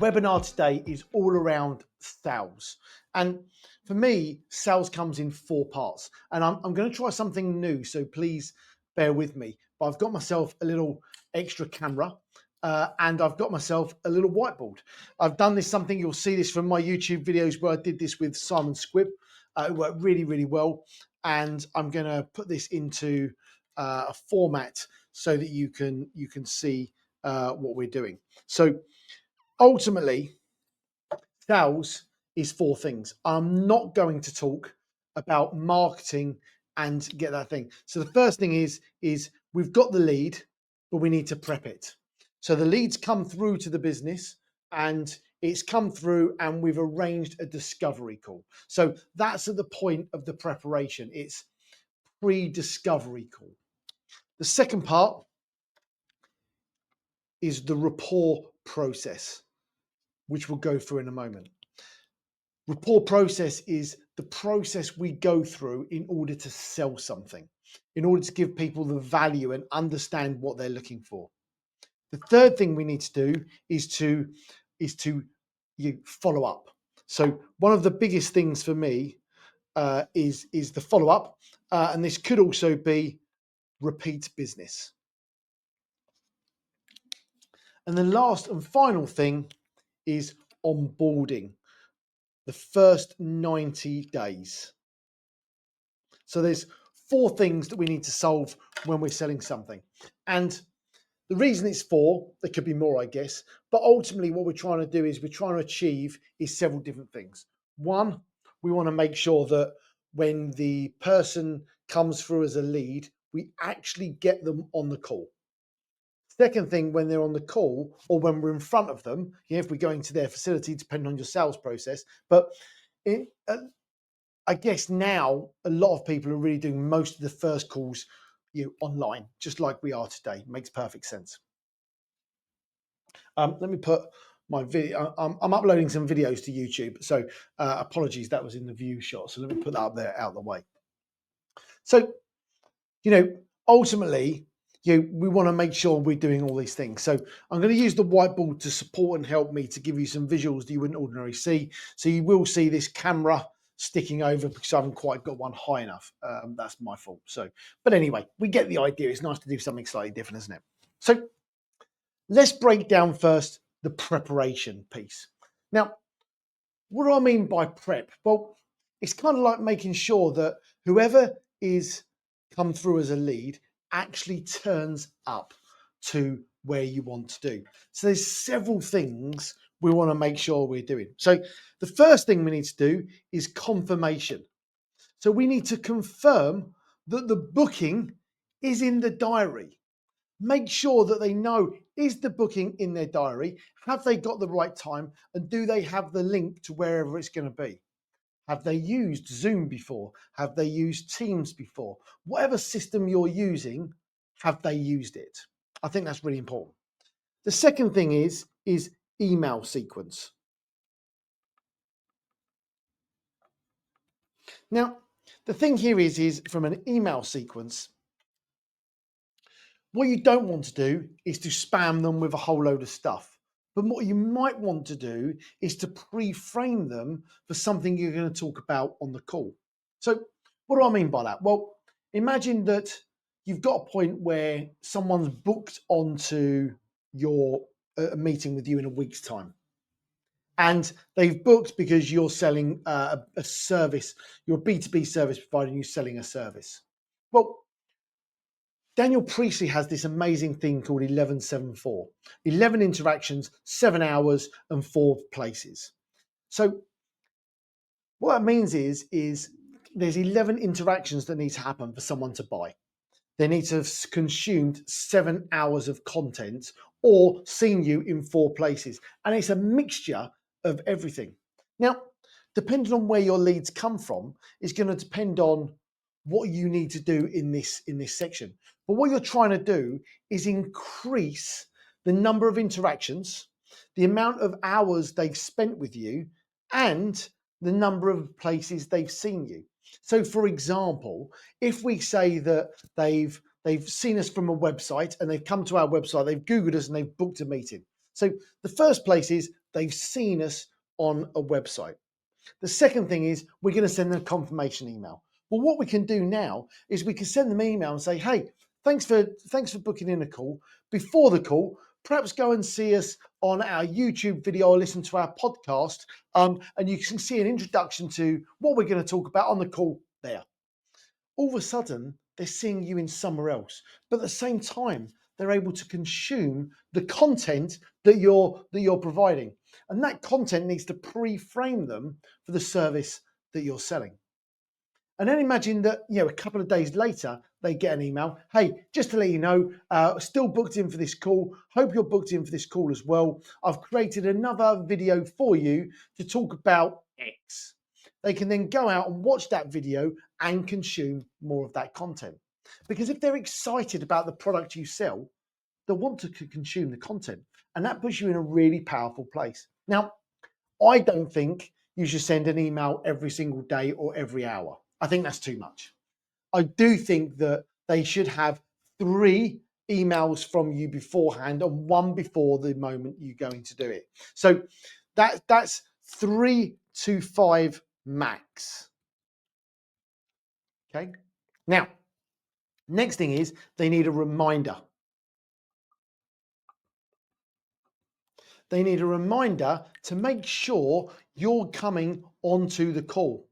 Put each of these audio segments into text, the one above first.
webinar today is all around sales. And for me, sales comes in 4 parts. And I'm going to try something new, so please bear with me. But I've got myself a little extra camera and I've got myself a little whiteboard. I've done this something, you'll see this from my YouTube videos where I did this with Simon Squibb. It worked really, really well. And I'm going to put this into a format so that you can see what we're doing. So ultimately, sales is 4 things. I'm not going to talk about marketing and get that thing. So the first thing is we've got the lead, but we need to prep it. So the leads come through to the business and it's come through and we've arranged a discovery call. So that's at the point of the preparation. It's pre-discovery call. The second part is the rapport process, which we'll go through in a moment. Rapport process is the process we go through in order to sell something, in order to give people the value and understand what they're looking for. The third thing we need to do is to follow up. So one of the biggest things for me is the follow up, and this could also be repeat business. And the last and final thing is onboarding, the first 90 days. So there's 4 things that we need to solve when we're selling something. And the reason it's 4, there could be more, I guess, but ultimately what we're trying to do is we're trying to achieve is several different things. 1, we want to make sure that when the person comes through as a lead, we actually get them on the call. Second thing, when they're on the call or when we're in front of them, if we go into their facility, depending on your sales process, but I guess now a lot of people are really doing most of the first calls online, just like we are today. Makes perfect sense. Let me put my video. I'm uploading some videos to YouTube, so apologies, that was in the view shot. So let me put that up there out of the way. So, ultimately, we want to make sure we're doing all these things. So I'm going to use the whiteboard to support and help me to give you some visuals that you wouldn't ordinarily see. So you will see this camera sticking over because I haven't quite got one high enough. That's my fault. So, but anyway, we get the idea. It's nice to do something slightly different, isn't it? So let's break down first the preparation piece. Now, what do I mean by prep? Well, it's kind of like making sure that whoever is come through as a lead actually turns up to where you want to do. So there's several things we want to make sure we're doing. So the first thing we need to do is confirmation. So we need to confirm that the booking is in the diary. Make sure that they know, is the booking in their diary? Have they got the right time? And do they have the link to wherever it's going to be? Have they used Zoom before? Have they used Teams before? Whatever system you're using, have they used it? I think that's really important. The second thing is email sequence. Now, the thing here is from an email sequence, what you don't want to do is to spam them with a whole load of stuff. But what you might want to do is to pre-frame them for something you're going to talk about on the call. So what do I mean by that? Well, imagine that you've got a point where someone's booked onto your meeting with you in a week's time. And they've booked because you're selling a service, you're a B2B service provider and you're selling a service. Well, Daniel Priestley has this amazing thing called 11-7-4. 11 interactions, 7 hours and 4 places. So what that means is there's 11 interactions that need to happen for someone to buy. They need to have consumed 7 hours of content or seen you in 4 places. And it's a mixture of everything. Now, depending on where your leads come from, is going to depend on what you need to do in this section. But what you're trying to do is increase the number of interactions, the amount of hours they've spent with you, and the number of places they've seen you. So for example, if we say that they've seen us from a website and they've come to our website, they've Googled us and they've booked a meeting. So the first place is they've seen us on a website. The second thing is we're going to send them a confirmation email. Well, what we can do now is we can send them an email and say, hey, thanks for booking in a call. Before the call, perhaps go and see us on our YouTube video or listen to our podcast, and you can see an introduction to what we're going to talk about on the call there. All of a sudden, they're seeing you in somewhere else, but at the same time, they're able to consume the content that you're providing, and that content needs to pre-frame them for the service that you're selling. And then imagine that, a couple of days later, they get an email. Hey, just to let you know, still booked in for this call. Hope you're booked in for this call as well. I've created another video for you to talk about X. They can then go out and watch that video and consume more of that content. Because if they're excited about the product you sell, they'll want to consume the content. And that puts you in a really powerful place. Now, I don't think you should send an email every single day or every hour. I think that's too much. I do think that they should have 3 emails from you beforehand and 1 before the moment you're going to do it. So that's 3 to 5 max. Okay. Now, next thing is they need a reminder. They need a reminder to make sure you're coming onto the call.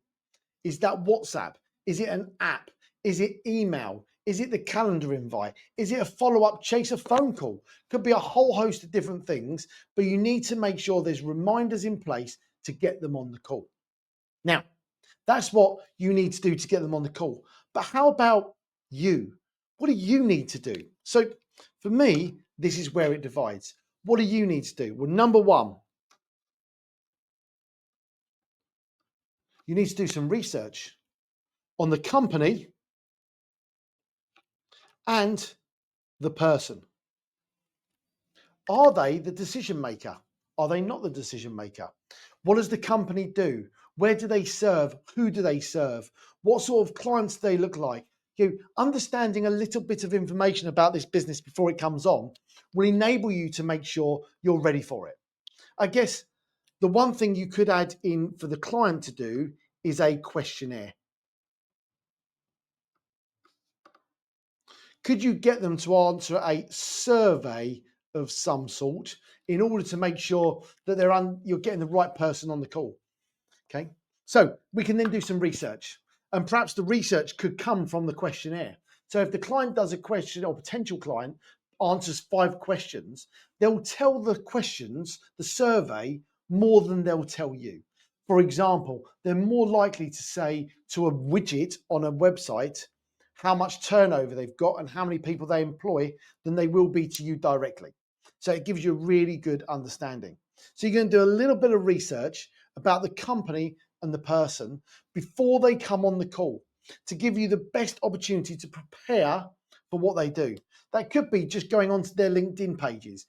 Is that WhatsApp? Is it an app? Is it email? Is it the calendar invite? Is it a follow-up chase, a phone call? Could be a whole host of different things, but you need to make sure there's reminders in place to get them on the call. Now, that's what you need to do to get them on the call. But how about you? What do you need to do? So for me, this is where it divides. What do you need to do? Well, number 1, you need to do some research on the company and the person. Are they the decision maker? Are they not the decision maker? What does the company do? Where do they serve? Who do they serve? What sort of clients do they look like? Understanding a little bit of information about this business before it comes on will enable you to make sure you're ready for it. I guess the one thing you could add in for the client to do is a questionnaire. Could you get them to answer a survey of some sort in order to make sure that you're getting the right person on the call? Okay, so we can then do some research, and perhaps the research could come from the questionnaire. So if the client does a question, or potential client answers 5 questions, they'll tell the questions, the survey, more than they'll tell you. For example, they're more likely to say to a widget on a website how much turnover they've got and how many people they employ than they will be to you directly. So it gives you a really good understanding. So you're going to do a little bit of research about the company and the person before they come on the call to give you the best opportunity to prepare for what they do. That could be just going onto their LinkedIn pages.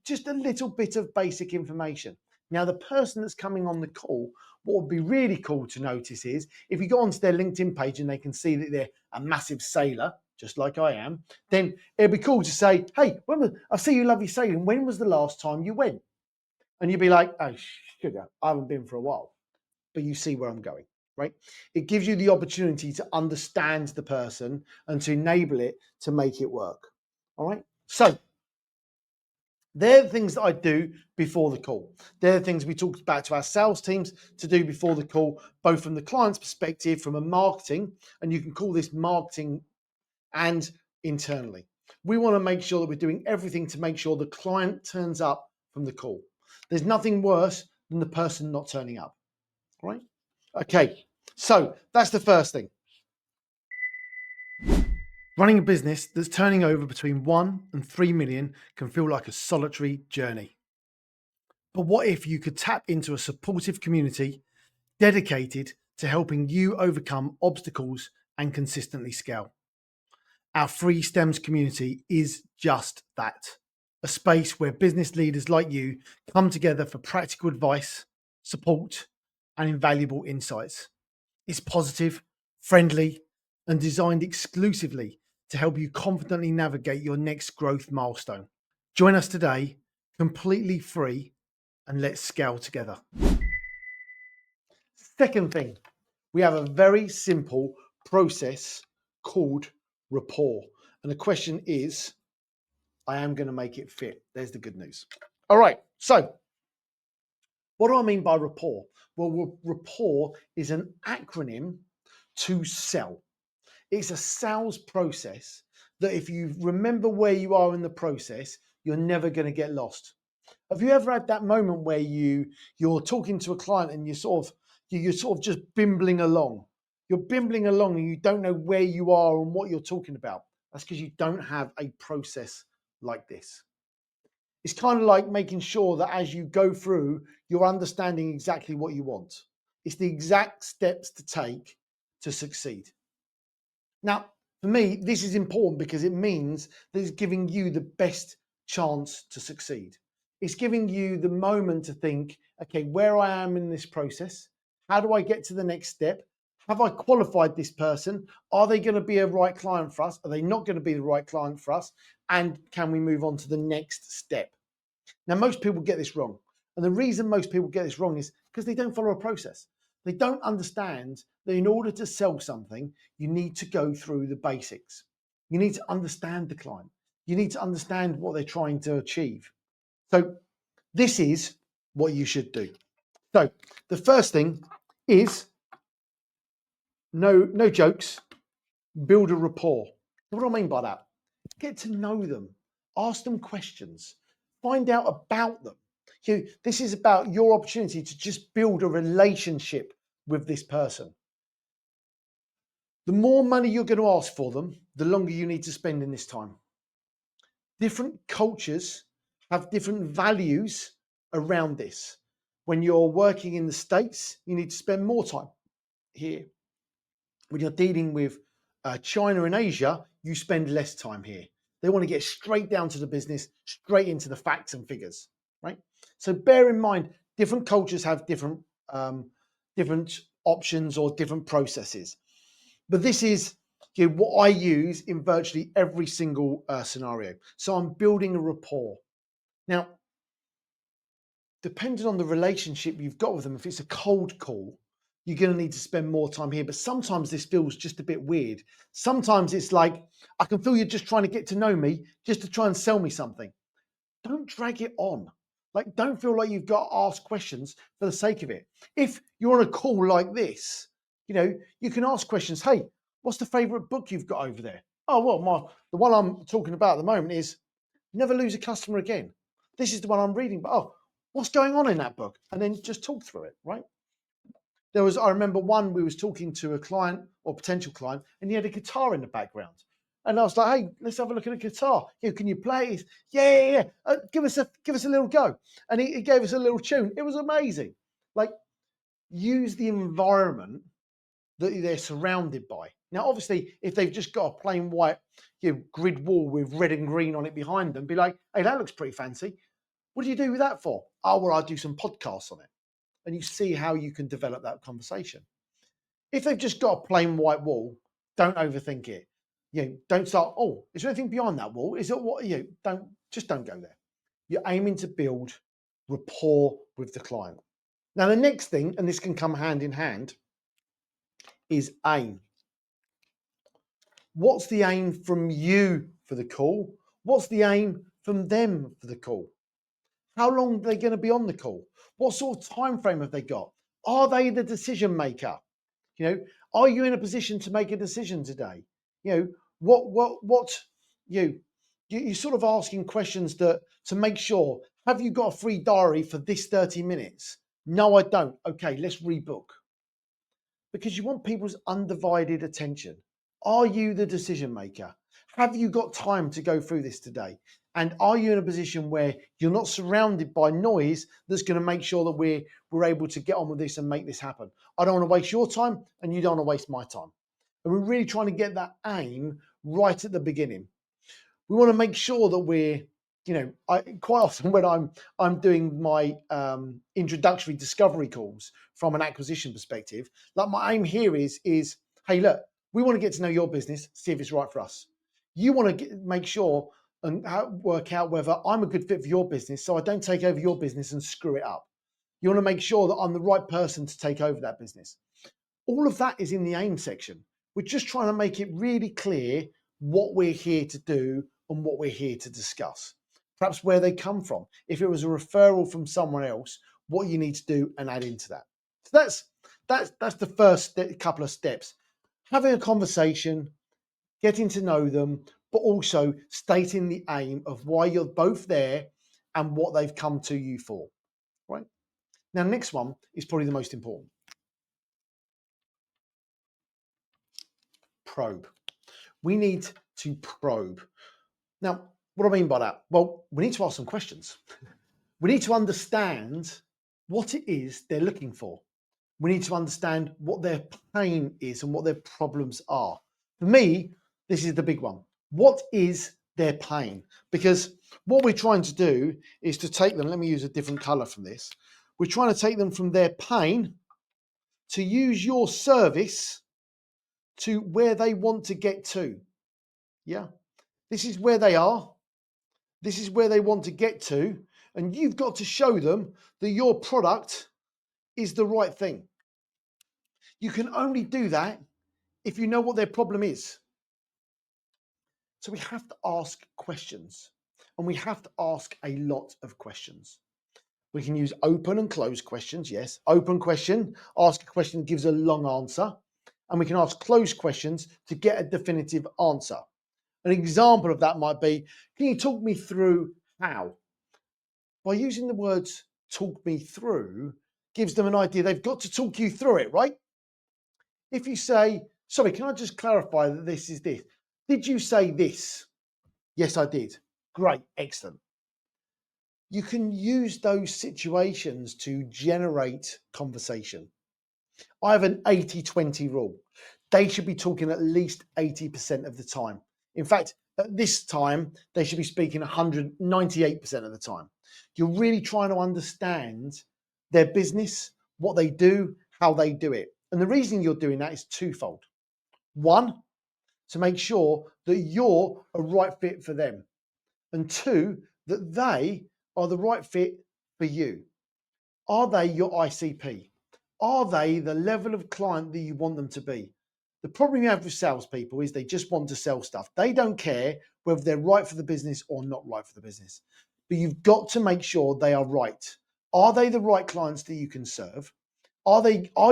Just a little bit of basic information. Now, the person that's coming on the call, what would be really cool to notice is if you go onto their LinkedIn page and they can see that they're a massive sailor, just like I am, then it'd be cool to say, hey, I see you love your sailing. When was the last time you went? And you'd be like, oh, sugar, I haven't been for a while. But you see where I'm going, right? It gives you the opportunity to understand the person and to enable it to make it work. All right. So they're the things that I do before the call. They're the things we talked about to our sales teams to do before the call, both from the client's perspective, from a marketing, and you can call this marketing, and internally. We want to make sure that we're doing everything to make sure the client turns up from the call. There's nothing worse than the person not turning up, right? Okay, so that's the first thing. Running a business that's turning over between 1 and 3 million can feel like a solitary journey. But what if you could tap into a supportive community dedicated to helping you overcome obstacles and consistently scale? Our free STEMS community is just that, a space where business leaders like you come together for practical advice, support, and invaluable insights. It's positive, friendly, and designed exclusively to help you confidently navigate your next growth milestone. Join us today completely free, and let's scale together. Second thing, we have a very simple process called rapport. And the question is, I am going to make it fit. There's the good news. All right. So what do I mean by rapport? Well, rapport is an acronym to sell. It's a sales process that if you remember where you are in the process, you're never going to get lost. Have you ever had that moment where you're talking to a client and you're sort of just bimbling along? You're bimbling along and you don't know where you are and what you're talking about. That's because you don't have a process like this. It's kind of like making sure that as you go through, you're understanding exactly what you want. It's the exact steps to take to succeed. Now, for me, this is important because it means that it's giving you the best chance to succeed. It's giving you the moment to think, okay, where I am in this process, how do I get to the next step? Have I qualified this person? Are they going to be a right client for us? Are they not going to be the right client for us? And can we move on to the next step? Now, most people get this wrong. And the reason most people get this wrong is because they don't follow a process. They don't understand that in order to sell something, you need to go through the basics. You need to understand the client. You need to understand what they're trying to achieve. So this is what you should do. So the first thing is no jokes, build a rapport. What do I mean by that? Get to know them, ask them questions, find out about them. This is about your opportunity to just build a relationship with this person. The more money you're going to ask for them, the longer you need to spend in this time. Different cultures have different values around this. When you're working in the States, you need to spend more time here. When you're dealing with China and Asia, you spend less time here. They want to get straight down to the business, straight into the facts and figures, right? So bear in mind, different cultures have different options or different processes. But this is what I use in virtually every single scenario. So I'm building a rapport. Now, depending on the relationship you've got with them, if it's a cold call, you're going to need to spend more time here. But sometimes this feels just a bit weird. Sometimes it's like, I can feel you're just trying to get to know me, just to try and sell me something. Don't drag it on. Like, don't feel like you've got to ask questions for the sake of it. If you're on a call like this, you can ask questions. Hey, what's the favorite book you've got over there? Oh, well, the one I'm talking about at the moment is Never Lose a Customer Again. This is the one I'm reading. But what's going on in that book? And then just talk through it, right? I remember we was talking to a client or potential client, and he had a guitar in the background. And I was like, hey, let's have a look at a guitar. Can you play it? Yeah. Give us a little go. And he gave us a little tune. It was amazing. Like, use the environment that they're surrounded by. Now, obviously, if they've just got a plain white grid wall with red and green on it behind them, be like, hey, that looks pretty fancy. What do you do with that for? Oh, well, I do some podcasts on it. And you see how you can develop that conversation. If they've just got a plain white wall, don't overthink it. Don't start, oh, is there anything behind that wall? Is it what don't go there. You're aiming to build rapport with the client. Now, the next thing, and this can come hand in hand, is aim. What's the aim from you for the call? What's the aim from them for the call? How long are they going to be on the call? What sort of time frame have they got? Are they the decision maker? Are you in a position to make a decision today? You're sort of asking questions to make sure, have you got a free diary for this 30 minutes? No, I don't. Okay, let's rebook. Because you want people's undivided attention. Are you the decision maker? Have you got time to go through this today? And are you in a position where you're not surrounded by noise that's going to make sure that we're able to get on with this and make this happen? I don't want to waste your time and you don't want to waste my time. And we're really trying to get that aim right at the beginning. We want to make sure that we're, quite often when I'm doing my introductory discovery calls from an acquisition perspective, like my aim here is, hey, look, we want to get to know your business, see if it's right for us. You want to make sure and work out whether I'm a good fit for your business so I don't take over your business and screw it up. You want to make sure that I'm the right person to take over that business. All of that is in the aim section. We're just trying to make it really clear what we're here to do and what we're here to discuss. Perhaps where they come from. If it was a referral from someone else, what you need to do and add into that. So that's the first couple of steps. Having a conversation, getting to know them, but also stating the aim of why you're both there and what they've come to you for. Right? Now, next one is probably the most important. Probe. We need to probe. Now, what do I mean by that? Well, we need to ask some questions. We need to understand what it is they're looking for. We need to understand what their pain is and what their problems are. For me, this is the big one. What is their pain? Because what we're trying to do is to take them, let me use a different color from this. We're trying to take them from their pain to use your service to where they want to get to. Yeah. This is where they are. This is where they want to get to. And you've got to show them that your product is the right thing. You can only do that if you know what their problem is. So we have to ask questions, and we have to ask a lot of questions. We can use open and closed questions. Yes, open question, ask a question gives a long answer, and we can ask closed questions to get a definitive answer. An example of that might be, can you talk me through how? By using the words talk me through gives them an idea. They've got to talk you through it, right? If you say, sorry, can I just clarify that this is this? Did you say this? Yes, I did. Great, excellent. You can use those situations to generate conversation. I have an 80-20 rule. They should be talking at least 80% of the time. In fact, at this time, they should be speaking 198% of the time. You're really trying to understand their business, what they do, how they do it. And the reason you're doing that is twofold. One, to make sure that you're a right fit for them. And two, that they are the right fit for you. Are they your ICP? Are they the level of client that you want them to be? The problem you have with salespeople is they just want to sell stuff. They don't care whether they're right for the business or not right for the business. But you've got to make sure they are right. Are they the right clients that you can serve? Are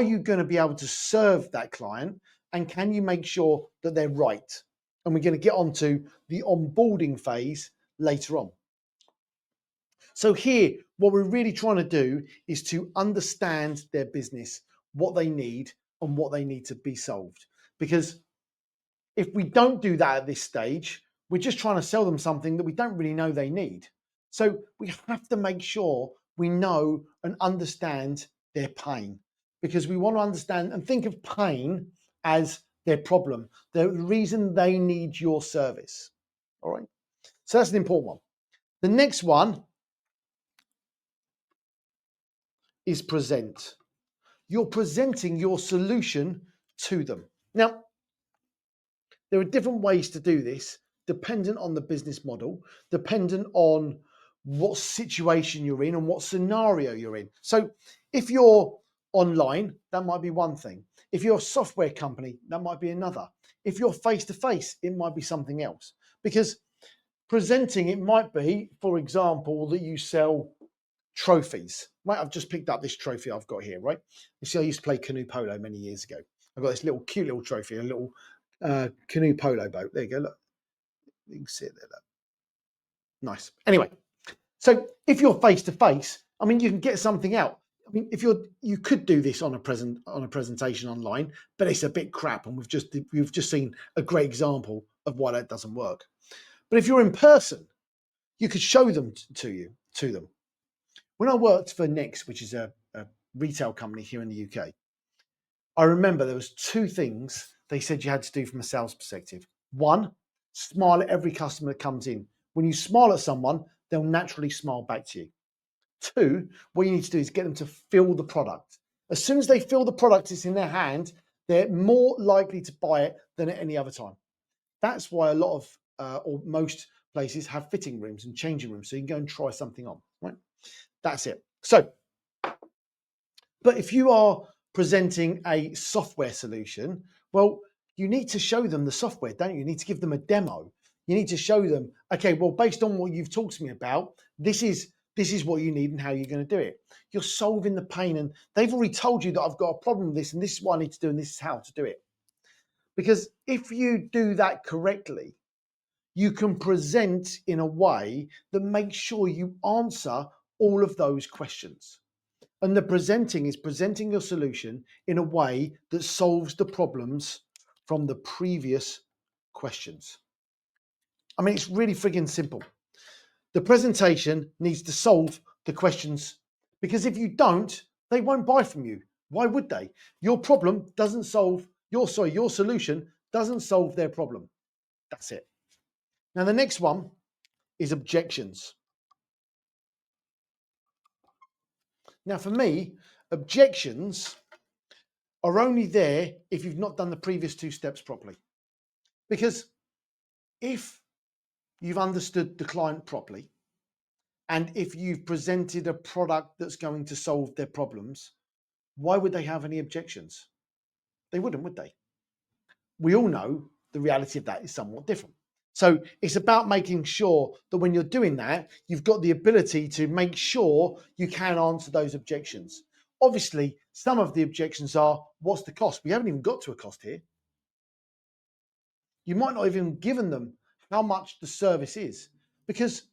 you going to be able to serve that client? And can you make sure that they're right? And we're going to get onto the onboarding phase later on. So here, what we're really trying to do is to understand their business, what they need and what they need to be solved. Because if we don't do that at this stage, we're just trying to sell them something that we don't really know they need. So we have to make sure we know and understand their pain, because we want to understand and think of pain as their problem, the reason they need your service. All right. So that's an important one. The next one is present. You're presenting your solution to them. Now, there are different ways to do this, dependent on the business model, dependent on what situation you're in and what scenario you're in. So if you're online, that might be one thing. If you're a software company, that might be another. If you're face-to-face, it might be something else. Because presenting, it might be, for example, that you sell trophies. Right, I've just picked up this trophy I've got here, right? You see, I used to play canoe polo many years ago. I've got this little cute little trophy, a little canoe polo boat. There you go, look. You can see it there, look. Nice. Anyway, so if you're face to face, I mean, you can get something out. I mean, if you could do this on a presentation online, but it's a bit crap, and we've just seen a great example of why that doesn't work. But if you're in person, you could show them to them. When I worked for Next, which is a retail company here in the UK, I remember there was two things they said you had to do from a sales perspective. One, smile at every customer that comes in. When you smile at someone, they'll naturally smile back to you. Two, what you need to do is get them to feel the product. As soon as they feel the product is in their hand, they're more likely to buy it than at any other time. That's why a lot of, or most places have fitting rooms and changing rooms, so you can go and try something on, right? That's it. So, but if you are presenting a software solution, well, you need to show them the software, don't you? You need to give them a demo. You need to show them, okay, well, based on what you've talked to me about, this is what you need and how you're going to do it. You're solving the pain, and they've already told you that I've got a problem with this, and this is what I need to do, and this is how to do it. Because if you do that correctly, you can present in a way that makes sure you answer all of those questions. And the presenting is presenting your solution in a way that solves the problems from the previous questions. I mean, it's really friggin' simple. The presentation needs to solve the questions, because if you don't, they won't buy from you. Why would they? Your problem doesn't solve your solution doesn't solve their problem. That's it. Now, the next one is objections. Now, for me, objections are only there if you've not done the previous two steps properly. Because if you've understood the client properly, and if you've presented a product that's going to solve their problems, why would they have any objections? They wouldn't, would they? We all know the reality of that is somewhat different. So it's about making sure that when you're doing that, you've got the ability to make sure you can answer those objections. Obviously, some of the objections are, what's the cost? We haven't even got to a cost here. You might not even given them how much the service is, because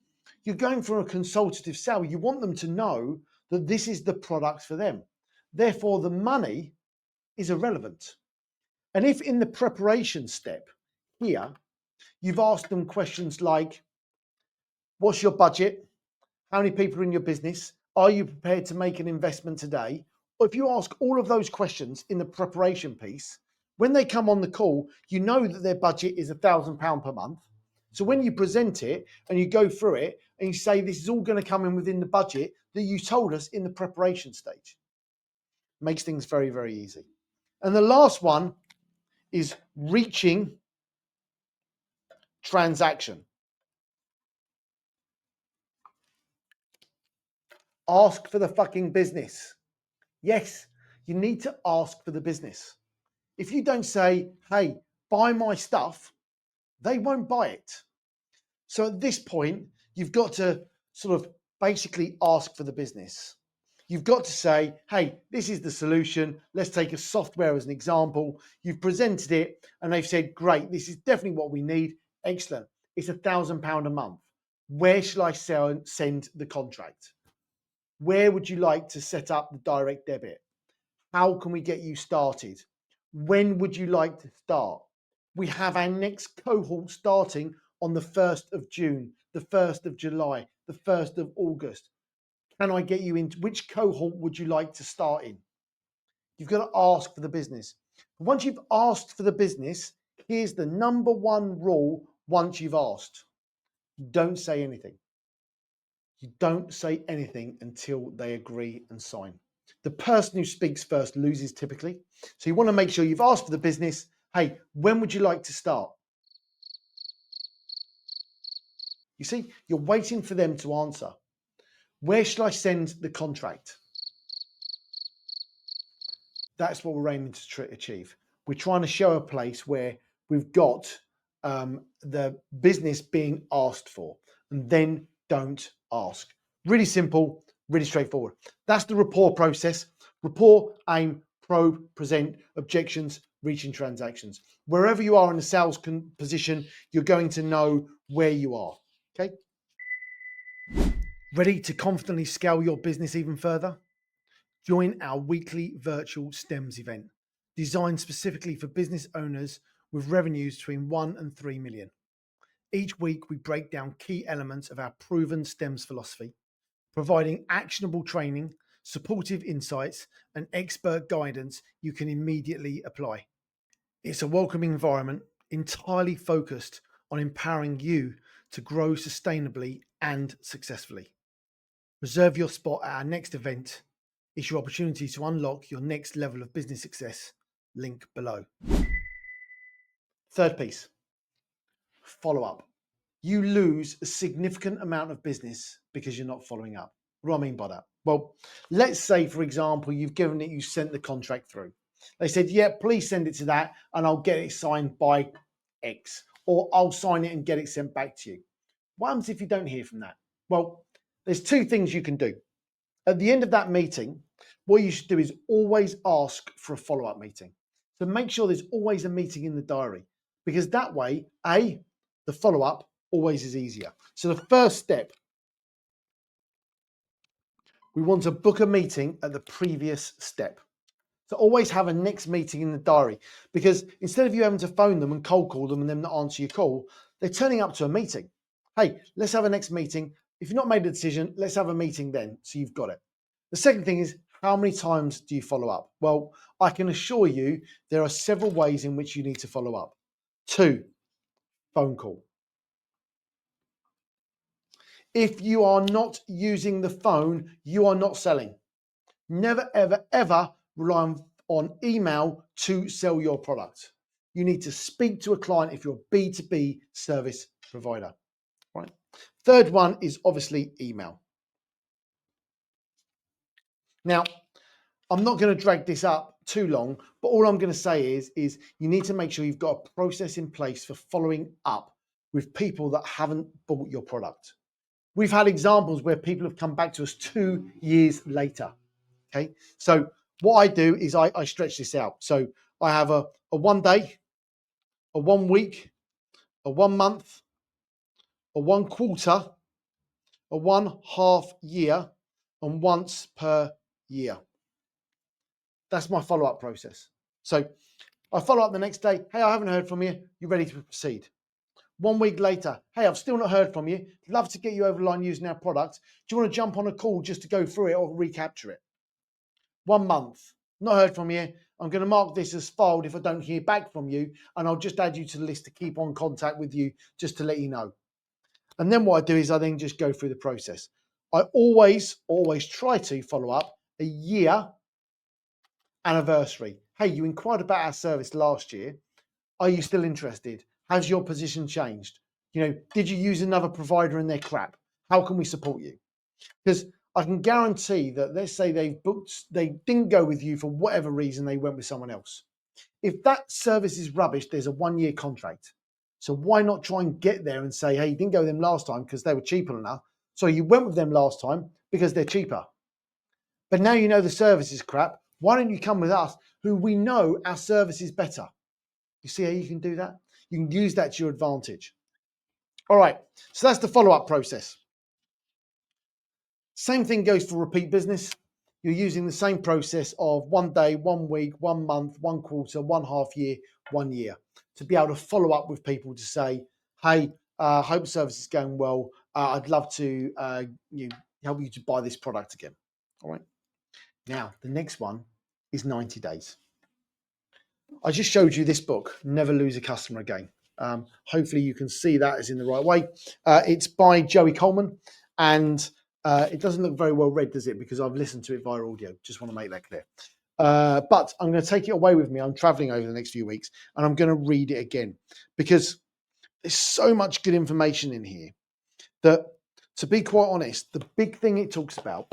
you're going for a consultative sale. You want them to know that this is the product for them. Therefore, the money is irrelevant. And if in the preparation step here, you've asked them questions like, what's your budget? How many people are in your business? Are you prepared to make an investment today? Or if you ask all of those questions in the preparation piece, when they come on the call, you know that their budget is £1,000 per month. So when you present it and you go through it and you say, this is all going to come in within the budget that you told us in the preparation stage, makes things very, very easy. And the last one is reaching transaction. Ask for the fucking business. Yes, you need to ask for the business. If you don't say, hey, buy my stuff, they won't buy it. So at this point, you've got to sort of basically ask for the business. You've got to say, hey, this is the solution. Let's take a software as an example. You've presented it and they've said, great, this is definitely what we need. Excellent. It's £1,000 a month. Where shall I send the contract? Where would you like to set up the direct debit? How can we get you started? When would you like to start? We have our next cohort starting on the 1st of June, the 1st of July, the 1st of August. Can I get you into which cohort would you like to start in? You've got to ask for the business. Once you've asked for the business, here's the number one rule once you've asked. Don't say anything. You don't say anything until they agree and sign. The person who speaks first loses typically. So you want to make sure you've asked for the business. Hey, when would you like to start? You see, you're waiting for them to answer. Where shall I send the contract? That's what we're aiming to achieve. We're trying to show a place where we've got the business being asked for, and then don't ask. Really simple, really straightforward. That's the rapport process. Rapport, aim, probe, present, objections, reaching transactions. Wherever you are in the sales position, you're going to know where you are. Okay? Ready to confidently scale your business even further? Join our weekly virtual STEMS event, designed specifically for business owners with revenues between 1 and 3 million. Each week, we break down key elements of our proven STEMS philosophy, providing actionable training, supportive insights, and expert guidance you can immediately apply. It's a welcoming environment entirely focused on empowering you to grow sustainably and successfully. Reserve your spot at our next event. It's your opportunity to unlock your next level of business success. Link below. Third piece, follow up. you lose a significant amount of business because you're not following up. What do I mean by that? Well, let's say, for example, you sent the contract through. They said, yeah, please send it to that and I'll get it signed by X, or I'll sign it and get it sent back to you. What happens if you don't hear from that? Well, there's two things you can do. At the end of that meeting, what you should do is always ask for a follow-up meeting. So make sure there's always a meeting in the diary, because that way, the follow-up always is easier. So the first step, we want to book a meeting at the previous step. So always have a next meeting in the diary, because instead of you having to phone them and cold call them and them not answer your call, they're turning up to a meeting. Hey, let's have a next meeting. If you've not made a decision, let's have a meeting then. So you've got it. The second thing is, how many times do you follow up? Well, I can assure you there are several ways in which you need to follow up. 2, phone call. If you are not using the phone, you are not selling. Never, ever, ever rely on email to sell your product. You need to speak to a client if you're a B2B service provider. Right. Third one is obviously email. Now, I'm not going to drag this up too long, but all I'm going to say is you need to make sure you've got a process in place for following up with people that haven't bought your product. We've had examples where people have come back to us 2 years later. Okay, so what I do is I stretch this out. So I have a 1 day, a 1 week, a 1 month, a 1 quarter, a 1/2 year, and once per year. That's my follow-up process. So I follow up the next day. Hey, I haven't heard from you. You ready to proceed? 1 week later. Hey, I've still not heard from you. Love to get you over the line using our product. Do you want to jump on a call just to go through it or recapture it? 1 month. Not heard from you. I'm going to mark this as filed if I don't hear back from you, and I'll just add you to the list to keep on contact with you just to let you know. And then what I do is I then just go through the process. I always try to follow up a year anniversary. Hey, you inquired about our service last year. Are you still interested? Has your position changed? Did you use another provider and they're crap? How can we support you? Because I can guarantee that, let's say they didn't go with you for whatever reason, they went with someone else. If that service is rubbish, there's a 1-year contract. So why not try and get there and say, hey, you didn't go with them last time because they were cheaper than us. So you went with them last time because they're cheaper. But now you know the service is crap. Why don't you come with us, who we know our service is better? You see how you can do that? You can use that to your advantage. All right, so that's the follow-up process. Same thing goes for repeat business. You're using the same process of 1 day, 1 week, 1 month, 1 quarter, 1/2 year, 1 year, to be able to follow up with people to say, hey, hope service is going well. I'd love to help you to buy this product again. All right. Now, the next one is 90 days. I just showed you this book, Never Lose a Customer Again. Hopefully you can see that is in the right way. It's by Joey Coleman, and it doesn't look very well read, does it? Because I've listened to it via audio. Just want to make that clear. But I'm going to take it away with me. I'm traveling over the next few weeks, and I'm going to read it again, because there's so much good information in here that, to be quite honest, the big thing it talks about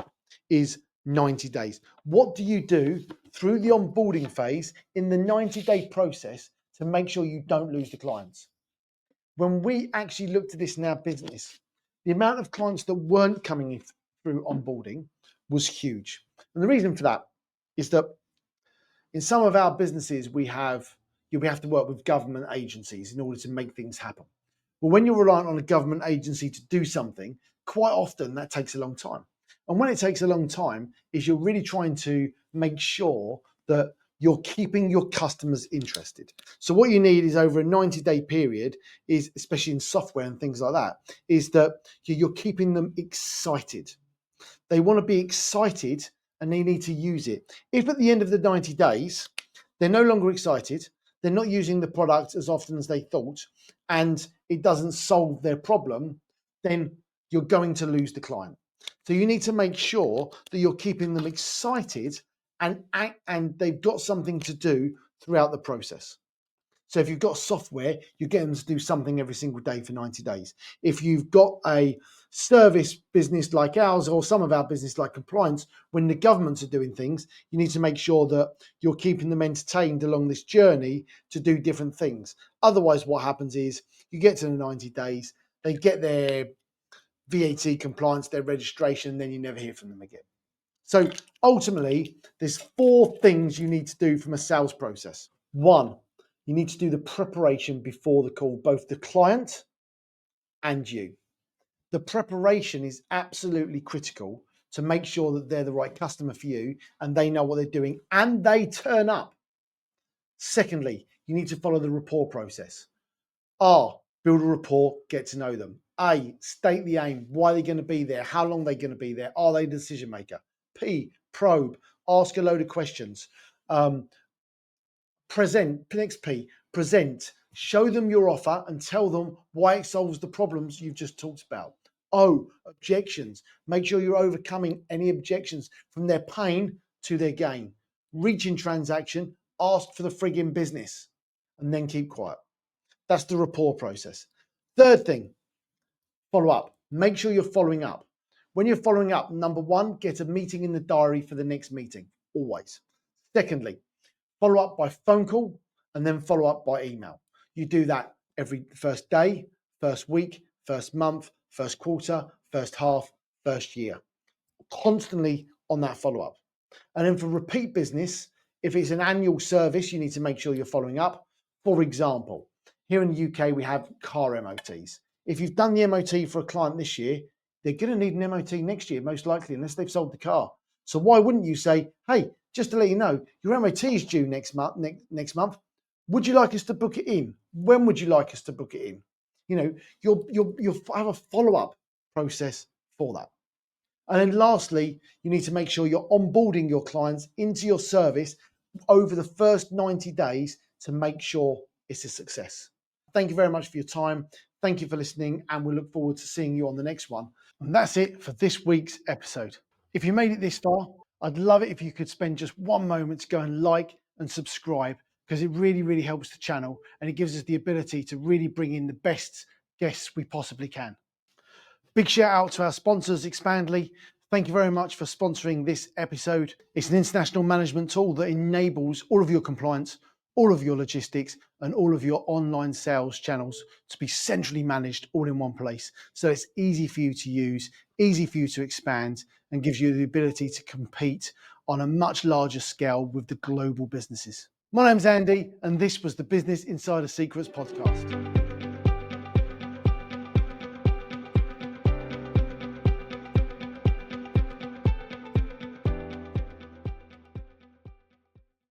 is 90 days. What do you do through the onboarding phase in the 90-day process to make sure you don't lose the clients? When we actually looked at this in our business, the amount of clients that weren't coming in through onboarding was huge. And the reason for that is that in some of our businesses, we have to work with government agencies in order to make things happen. Well, when you're reliant on a government agency to do something, quite often that takes a long time. And when it takes a long time, is you're really trying to make sure that you're keeping your customers interested. So what you need is, over a 90-day period, is, especially in software and things like that, is that you're keeping them excited. They want to be excited and they need to use it. If at the end of the 90 days, they're no longer excited, they're not using the product as often as they thought, and it doesn't solve their problem, then you're going to lose the client. So you need to make sure that you're keeping them excited and they've got something to do throughout the process. So if you've got software, you get them to do something every single day for 90 days. If you've got a service business like ours, or some of our business like compliance, when the governments are doing things, you need to make sure that you're keeping them entertained along this journey to do different things. Otherwise, what happens is you get to the 90 days, they get their VAT compliance, their registration, and then you never hear from them again. So ultimately, there's 4 things you need to do from a sales process. 1, you need to do the preparation before the call, both the client and you. The preparation is absolutely critical to make sure that they're the right customer for you and they know what they're doing and they turn up. Secondly, you need to follow the rapport process. R, build a rapport, get to know them. A, state the aim, why they're going to be there, how long they're going to be there, are they the decision maker? P, probe, ask a load of questions. Next P, present, show them your offer and tell them why it solves the problems you've just talked about. O, objections, make sure you're overcoming any objections from their pain to their gain. Reach in transaction, ask for the frigging business, and then keep quiet. That's the rapport process. Third thing, follow up. Make sure you're following up. When you're following up, number 1, get a meeting in the diary for the next meeting, always. Secondly, follow up by phone call and then follow up by email. You do that every first day, first week, first month, first quarter, first half, first year. Constantly on that follow up. And then for repeat business, if it's an annual service, you need to make sure you're following up. For example, here in the UK, we have car MOTs. If you've done the MOT for a client this year, they're going to need an MOT next year, most likely, unless they've sold the car. So why wouldn't you say, hey, just to let you know, your MOT is due next month. Would you like us to book it in? When would you like us to book it in? You know, you'll have a follow-up process for that. And then lastly, you need to make sure you're onboarding your clients into your service over the first 90 days to make sure it's a success. Thank you very much for your time. Thank you for listening, and we look forward to seeing you on the next one. And that's it for this week's episode. If you made it this far, I'd love it if you could spend just one moment to go and like and subscribe, because it really, really helps the channel and it gives us the ability to really bring in the best guests we possibly can. Big shout out to our sponsors, Expandly. Thank you very much for sponsoring this episode. It's an international management tool that enables all of your compliance, all of your logistics, and all of your online sales channels to be centrally managed all in one place. So it's easy for you to use, easy for you to expand, and gives you the ability to compete on a much larger scale with the global businesses. My name's Andy, and this was the Business Insider Secrets podcast.